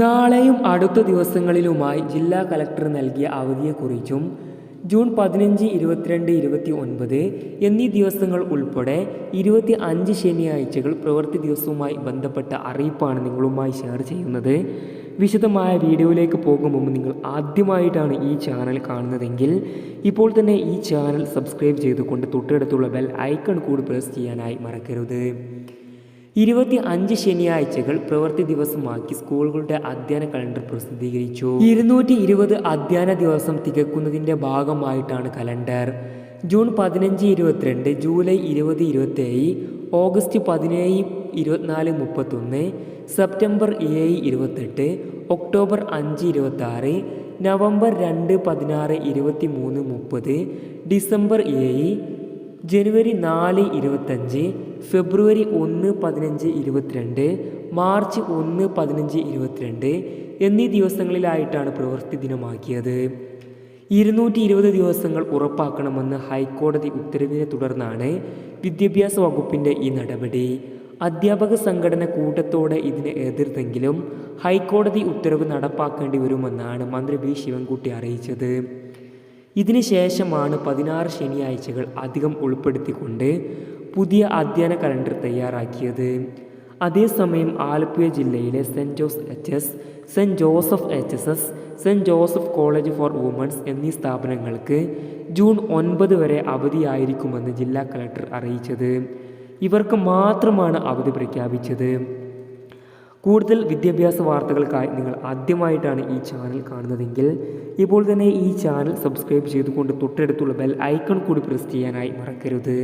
നാളെയും അടുത്ത ദിവസങ്ങളിലുമായി ജില്ലാ കളക്ടർ നൽകിയ അവധിയെക്കുറിച്ചും ജൂൺ 15, 22, 29 എന്നീ ദിവസങ്ങൾ ഉൾപ്പെടെ 25 ശനിയാഴ്ചകൾ പ്രവൃത്തി ദിവസവുമായി ബന്ധപ്പെട്ട അറിയിപ്പാണ് നിങ്ങളുമായി ഷെയർ ചെയ്യുന്നത്. വിശദമായ വീഡിയോയിലേക്ക് പോകും മുമ്പ് നിങ്ങൾ ആദ്യമായിട്ടാണ് ഈ ചാനൽ കാണുന്നതെങ്കിൽ ഇപ്പോൾ തന്നെ ഈ ചാനൽ സബ്സ്ക്രൈബ് ചെയ്തുകൊണ്ട് തൊട്ടടുത്തുള്ള ബെൽ ഐക്കൺ കൂടി പ്രസ് ചെയ്യാനായി മറക്കരുത്. 25 ശനിയാഴ്ചകൾ പ്രവൃത്തി ദിവസമാക്കി സ്കൂളുകളുടെ അധ്യയന കലണ്ടർ പ്രസിദ്ധീകരിച്ചു. 220 അധ്യയന ദിവസം തികക്കുന്നതിൻ്റെ ഭാഗമായിട്ടാണ് calendar. June 15, 22, July 20, 27, August 17, 24, 31, September 7, 28, October 5, 26, November 2, 16, 23, 30, December 7, ജനുവരി 4, 25, ഫെബ്രുവരി 1, 15, 22, മാർച്ച് 1, 15, 22 എന്നീ ദിവസങ്ങളിലായിട്ടാണ് പ്രവൃത്തി ദിനമാക്കിയത്. 220 ദിവസങ്ങൾ ഉറപ്പാക്കണമെന്ന് ഹൈക്കോടതി ഉത്തരവിനെ തുടർന്നാണ് വിദ്യാഭ്യാസ വകുപ്പിൻ്റെ ഈ നടപടി. അധ്യാപക സംഘടന കൂട്ടത്തോടെ ഇതിനെ എതിർത്തെങ്കിലും ഹൈക്കോടതി ഉത്തരവ് നടപ്പാക്കേണ്ടി വരുമെന്നാണ് മന്ത്രി വി ശിവൻകുട്ടി അറിയിച്ചത്. ഇതിന് ശേഷമാണ് 16 ശനിയാഴ്ചകൾ അധികം ഉൾപ്പെടുത്തിക്കൊണ്ട് പുതിയ അധ്യയന കലണ്ടർ തയ്യാറാക്കിയത്. അതേസമയം ആലപ്പുഴ ജില്ലയിലെ saint Jose HS, saint Joseph HSS, saint Joseph college for women's എന്നീ സ്ഥാപനങ്ങൾക്ക് ജൂൺ 9 വരെ അവധിയായിരിക്കുമെന്ന് ജില്ലാ കളക്ടർ അറിയിച്ചത്. ഇവർക്ക് മാത്രമാണ് അവധി പ്രഖ്യാപിച്ചത്. കൂടുതൽ വിദ്യാഭ്യാസ വാർത്തകൾക്കായി നിങ്ങൾ ആദ്യമായിട്ടാണ് ഈ ചാനൽ കാണുന്നതെങ്കിൽ ഇപ്പോൾ തന്നെ ഈ ചാനൽ സബ്സ്ക്രൈബ് ചെയ്തുകൊണ്ട് തൊട്ടടുത്തുള്ള ബെൽ ഐക്കൺ കൂടി പ്രസ് ചെയ്യാനായി മറക്കരുത്.